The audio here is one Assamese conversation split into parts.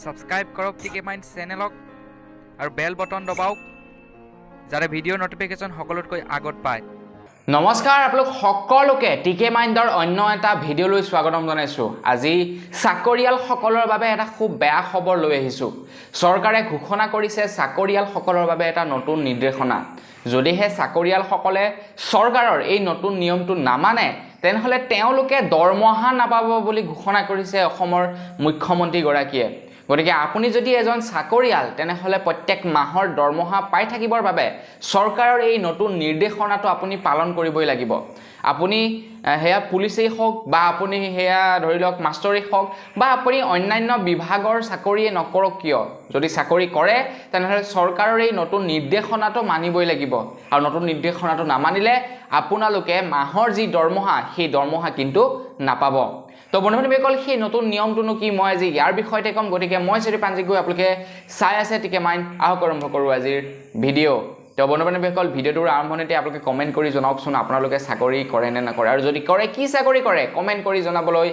সাবস্ক্ৰাইব কৰক টিকেমাইণ্ড চেনেলক আৰু বেল বটন দবাওক যাতে ভিডিঅ' নটিফিকেশ্যন সকলোতকৈ আগত পায়। নমস্কাৰ আপোনালোক সকলোকে টিকেমাইণ্ডৰ অন্য এটা ভিডিঅ'লৈ স্বাগতম জনাইছোঁ। আজি চাকৰিয়ালসকলৰ বাবে এটা খুব বেয়া খবৰ লৈ আহিছোঁ। চৰকাৰে ঘোষণা কৰিছে চাকৰিয়ালসকলৰ বাবে এটা নতুন নিৰ্দেশনা। যদিহে চাকৰিয়ালসকলে চৰকাৰৰ এই নতুন নিয়মটো নামানে তেনেহ'লে তেওঁলোকে দৰমহা নাপাব বুলি ঘোষণা কৰিছে অসমৰ মুখ্যমন্ত্ৰীগৰাকীয়ে। গতিকে আপুনি যদি এজন চাকৰিয়াল তেনেহ'লে প্ৰত্যেক মাহৰ দৰমহা পাই থাকিবৰ বাবে চৰকাৰৰ এই নতুন নিৰ্দেশনাটো আপুনি পালন কৰিবই লাগিব। আপুনি হেয়া পুলিচেই হওক বা আপুনি হেয়া ধৰি লওক মাষ্টৰেই হওক বা আপুনি অন্যান্য বিভাগৰ চাকৰিয়ে নকৰক কিয়, যদি চাকৰি কৰে তেনেহ'লে চৰকাৰৰ এই নতুন নিৰ্দেশনাটো মানিবই লাগিব। আৰু নতুন নিৰ্দেশনাটো নামানিলে আপোনালোকে মাহৰ যি দৰমহা সেই দৰমহা কিন্তু নাপাব। তো বন্ধুসকল সেই নতুন নিয়মটোনো কি মই আজি ইয়াৰ বিষয়তে ক'ম। গতিকে মই শ্ৰী পাঞ্জিক গৈ আপোনালোকে চাই আছে টিকেমাইণ্ড, আহক আৰম্ভ কৰোঁ আজিৰ ভিডিঅ'। তো বন্ধুসকল ভিডিঅ'টোৰ আৰম্ভণিতে আপোনালোকে কমেণ্ট কৰি জনাওকচোন আপোনালোকে চাকৰি কৰে নে নকৰে, আৰু যদি কৰে কি চাকৰি কৰে কমেণ্ট কৰি জনাবলৈ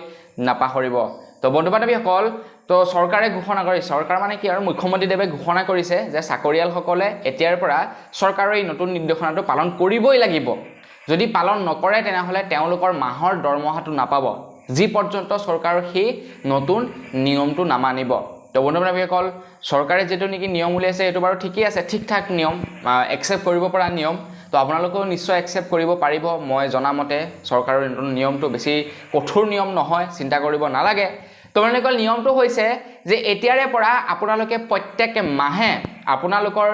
নাপাহৰিব। তো বন্ধুসকল তো চৰকাৰে ঘোষণা কৰিছে, চৰকাৰ মানে কি আৰু মুখ্যমন্ত্ৰীদেৱে ঘোষণা কৰিছে যে চাকৰিয়ালসকলে এতিয়াৰ পৰা চৰকাৰৰ এই নতুন নিৰ্দেশনাটো পালন কৰিবই লাগিব। যদি পালন নকৰে তেনেহ'লে তেওঁলোকৰ মাহৰ দৰমহাটো নাপাব যি পৰ্যন্ত চৰকাৰৰ সেই নতুন নিয়মটো নামানিব। তো বন্ধুসকল চৰকাৰে যেটো নেকি নিয়ম উলিয়াইছে এইটো বাৰু ঠিকই আছে, ঠিক ঠাক নিয়ম, একচেপ্ট কৰিব পৰা নিয়ম। তো আপোনালোকেও নিশ্চয় একচেপ্ট কৰিব পাৰিব। মই জনামতে চৰকাৰৰ নতুন নিয়মটো বেছি কঠোৰ নিয়ম নহয়, চিন্তা কৰিব নালাগে। তো বন্ধুসকল নিয়মটো হৈছে যে এতিয়াৰে পৰা আপোনালোকে প্ৰত্যেক মাহে আপোনালোকৰ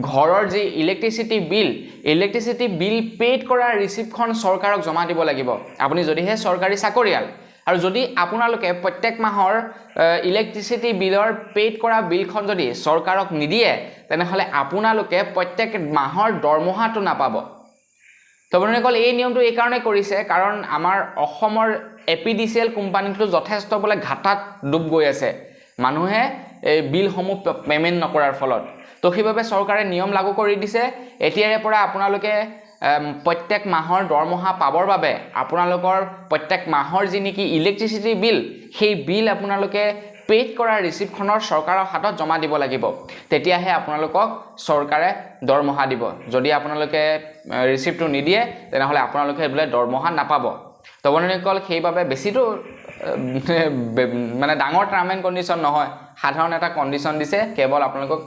ঘৰৰ যি ইলেক্ট্ৰিচিটি বিল পেইড কৰা ৰিচিপ্টখন চৰকাৰক জমা দিব লাগিব। আপুনি যদিহে চৰকাৰী চাকৰিয়াল আৰু যদি আপোনালোকে প্ৰত্যেক মাহৰ ইলেক্ট্ৰিচিটি বিলৰ পেইড কৰা বিলখন যদি চৰকাৰক নিদিয়ে তেনেহ'লে আপোনালোকে প্ৰত্যেক মাহৰ দৰমহাটো নাপাব। তো বন্ধুসকল এই নিয়মটো এই কাৰণে কৰিছে কাৰণ আমাৰ অসমৰ APDCL কোম্পানীটো যথেষ্ট বোলে ঘাটাত ডুব গৈ আছে মানুহে এই বিলসমূহ পে'মেণ্ট নকৰাৰ ফলত। তো সেইবাবে চৰকাৰে নিয়ম লাগু কৰি দিছে এতিয়াৰে পৰা আপোনালোকে প্ৰত্যেক মাহৰ দৰমহা পাবৰ বাবে আপোনালোকৰ প্ৰত্যেক মাহৰ যি নেকি ইলেক্ট্ৰিচিটি বিল সেই বিল আপোনালোকে পেইড কৰা ৰিচিপ্টখনৰ চৰকাৰৰ হাতত জমা দিব লাগিব। তেতিয়াহে আপোনালোকক চৰকাৰে দৰমহা দিব। যদি আপোনালোকে ৰিচিপ্টটো নিদিয়ে তেনেহ'লে আপোনালোকে বোলে দৰমহা নাপাব। তো বন্ধুসকল সেইবাবে বেছিটো মানে ডাঙৰ টাৰ্ম এণ্ড কণ্ডিশ্যন নহয়, সাধাৰণ এটা কণ্ডিশ্যন দিছে, কেৱল আপোনালোকক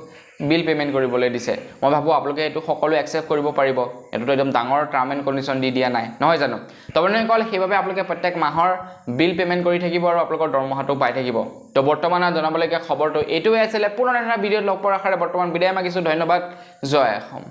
বিল পে'মেণ্ট কৰিবলৈ দিছে। মই ভাবোঁ আপোনালোকে এইটো সকলোৱে একচেপ্ট কৰিব পাৰিব, এইটোতো একদম ডাঙৰ টাৰ্ম এণ্ড কণ্ডিশ্যন দি দিয়া নাই, নহয় জানো? তো বন্ধুসকল সেইবাবে আপোনালোকে প্ৰত্যেক মাহৰ বিল পে'মেণ্ট কৰি থাকিব আৰু আপোনালোকৰ দৰমহাটো পাই থাকিব। তো বৰ্তমান জনাবলগীয়া খবৰটো এইটোৱে আছিলে। পুনৰ এটা ভিডিঅ'ত লগ পোৱাৰ আশাৰে বৰ্তমান বিদায় মাগিছোঁ। ধন্যবাদ। জয় অসম।